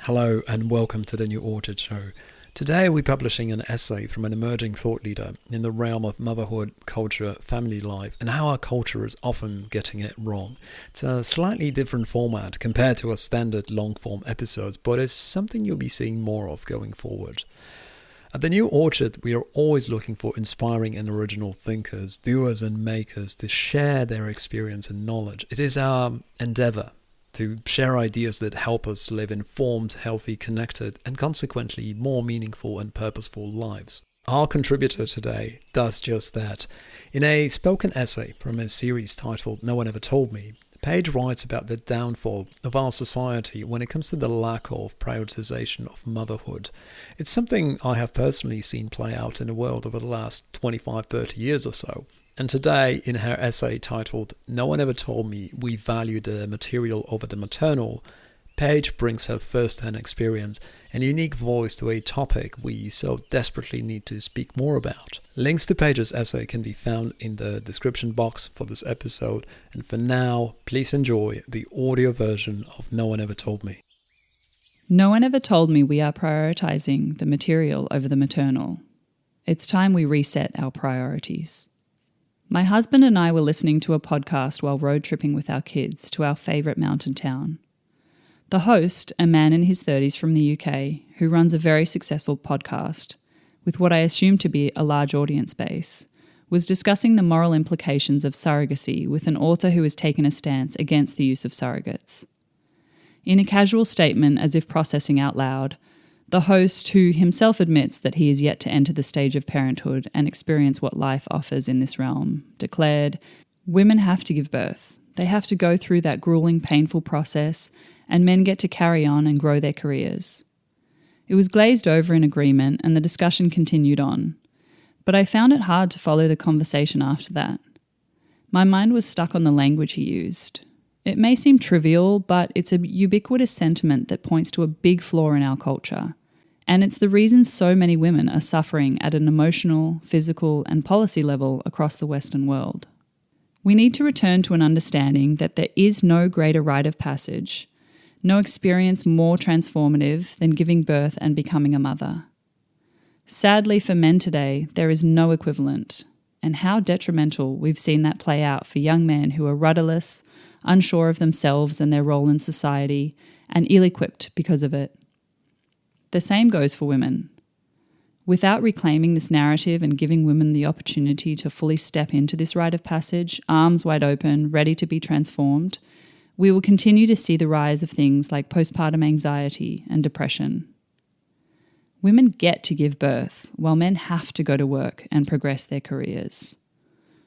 Hello and welcome to the New Orchid Show. Today we're publishing an essay from an emerging thought leader in the realm of motherhood, culture, family life, and how our culture is often getting it wrong. It's a slightly different format compared to our standard long-form episodes, but it's something you'll be seeing more of going forward. At the New Orchid, we are always looking for inspiring and original thinkers, doers and makers to share their experience and knowledge. It is our endeavour to share ideas that help us live informed, healthy, connected, and consequently more meaningful and purposeful lives. Our contributor today does just that. In a spoken essay from a series titled No One Ever Told Me, Paige writes about the downfall of our society when it comes to the lack of prioritisation of motherhood. It's something I have personally seen play out in the world over the last 25-30 years or so. And today, in her essay titled No One Ever Told Me We Value the Material over the Maternal, Paige brings her first-hand experience and unique voice to a topic we so desperately need to speak more about. Links to Paige's essay can be found in the description box for this episode, and for now, please enjoy the audio version of No One Ever Told Me. No one ever told me we are prioritising the material over the maternal. It's time we reset our priorities. My husband and I were listening to a podcast while road tripping with our kids to our favourite mountain town. The host, a man in his 30s from the UK, who runs a very successful podcast, with what I assume to be a large audience base, was discussing the moral implications of surrogacy with an author who has taken a stance against the use of surrogates. In a casual statement, as if processing out loud, the host, who himself admits that he is yet to enter the stage of parenthood and experience what life offers in this realm, declared, "Women have to give birth. They have to go through that grueling, painful process, and men get to carry on and grow their careers." It was glazed over in agreement, and the discussion continued on. But I found it hard to follow the conversation after that. My mind was stuck on the language he used. It may seem trivial, but it's a ubiquitous sentiment that points to a big flaw in our culture. And it's the reason so many women are suffering at an emotional, physical, and policy level across the Western world. We need to return to an understanding that there is no greater rite of passage, no experience more transformative than giving birth and becoming a mother. Sadly for men today, there is no equivalent, and how detrimental we've seen that play out for young men who are rudderless, unsure of themselves and their role in society, and ill-equipped because of it. The same goes for women. Without reclaiming this narrative and giving women the opportunity to fully step into this rite of passage, arms wide open, ready to be transformed, we will continue to see the rise of things like postpartum anxiety and depression. Women get to give birth, while men have to go to work and progress their careers.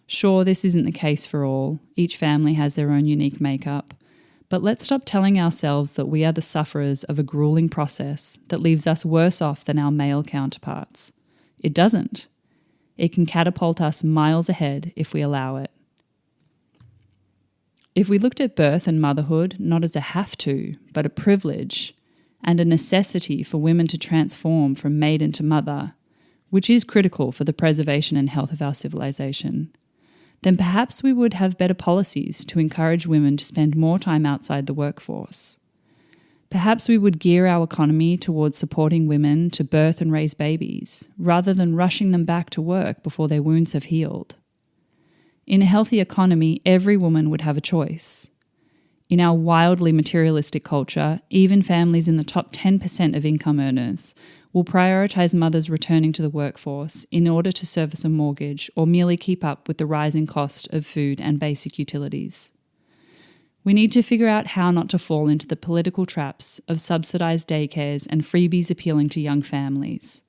Sure, this isn't the case for all. Each family has their own unique makeup. But let's stop telling ourselves that we are the sufferers of a grueling process that leaves us worse off than our male counterparts. It doesn't. It can catapult us miles ahead if we allow it. If we looked at birth and motherhood not as a have to, but a privilege and a necessity for women to transform from maiden to mother, which is critical for the preservation and health of our civilization, then perhaps we would have better policies to encourage women to spend more time outside the workforce. Perhaps we would gear our economy towards supporting women to birth and raise babies, rather than rushing them back to work before their wounds have healed. In a healthy economy, every woman would have a choice. In our wildly materialistic culture, even families in the top 10% of income earners will prioritise mothers returning to the workforce in order to service a mortgage or merely keep up with the rising cost of food and basic utilities. We need to figure out how not to fall into the political traps of subsidised daycares and freebies appealing to young families.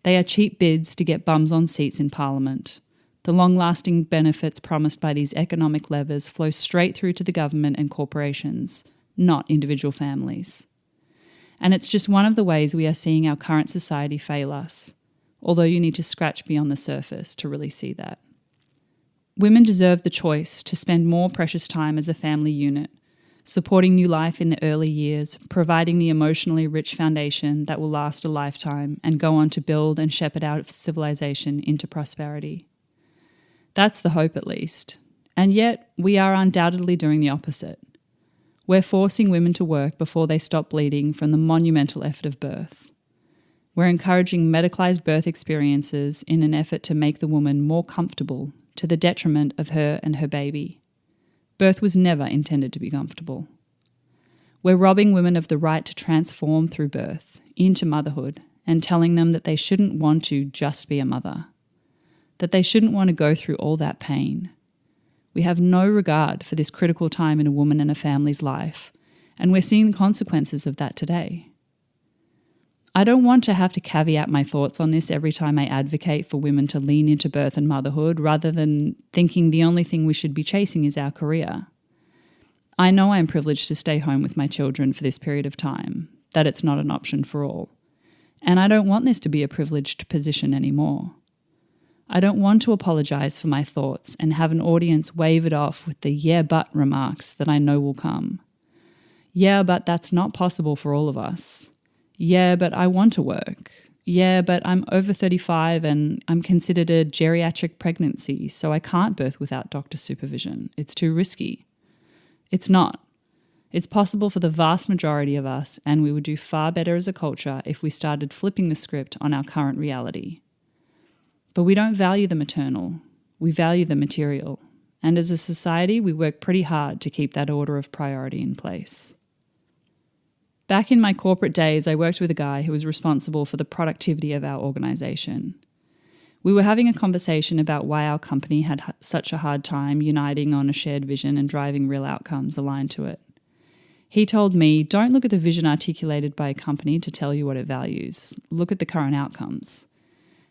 They are cheap bids to get bums on seats in Parliament. The long-lasting benefits promised by these economic levers flow straight through to the government and corporations, not individual families. And it's just one of the ways we are seeing our current society fail us, although you need to scratch beyond the surface to really see that. Women deserve the choice to spend more precious time as a family unit, supporting new life in the early years, providing the emotionally rich foundation that will last a lifetime and go on to build and shepherd our civilization into prosperity. That's the hope, at least. And yet, we are undoubtedly doing the opposite. We're forcing women to work before they stop bleeding from the monumental effort of birth. We're encouraging medicalised birth experiences in an effort to make the woman more comfortable to the detriment of her and her baby. Birth was never intended to be comfortable. We're robbing women of the right to transform through birth into motherhood and telling them that they shouldn't want to just be a mother, that they shouldn't want to go through all that pain. We have no regard for this critical time in a woman and a family's life, and we're seeing the consequences of that today. I don't want to have to caveat my thoughts on this every time I advocate for women to lean into birth and motherhood rather than thinking the only thing we should be chasing is our career. I know I'm privileged to stay home with my children for this period of time, that it's not an option for all. And I don't want this to be a privileged position anymore. I don't want to apologise for my thoughts and have an audience wave it off with the "yeah, but" remarks that I know will come. Yeah, but that's not possible for all of us. Yeah, but I want to work. Yeah, but I'm over 35 and I'm considered a geriatric pregnancy, so I can't birth without doctor supervision. It's too risky. It's not. It's possible for the vast majority of us, and we would do far better as a culture if we started flipping the script on our current reality. But we don't value the maternal. We value the material. And as a society, we work pretty hard to keep that order of priority in place. Back in my corporate days, I worked with a guy who was responsible for the productivity of our organisation. We were having a conversation about why our company had such a hard time uniting on a shared vision and driving real outcomes aligned to it. He told me, don't look at the vision articulated by a company to tell you what it values. Look at the current outcomes.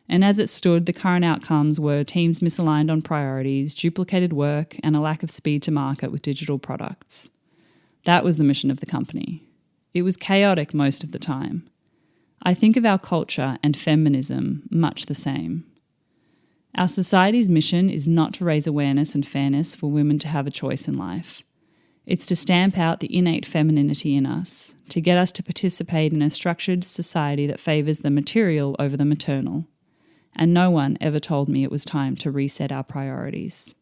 And as it stood, the current outcomes were teams misaligned on priorities, duplicated work, and a lack of speed to market with digital products. That was the mission of the company. It was chaotic most of the time. I think of our culture and feminism much the same. Our society's mission is not to raise awareness and fairness for women to have a choice in life. It's to stamp out the innate femininity in us, to get us to participate in a structured society that favours the material over the maternal. And no one ever told me it was time to reset our priorities.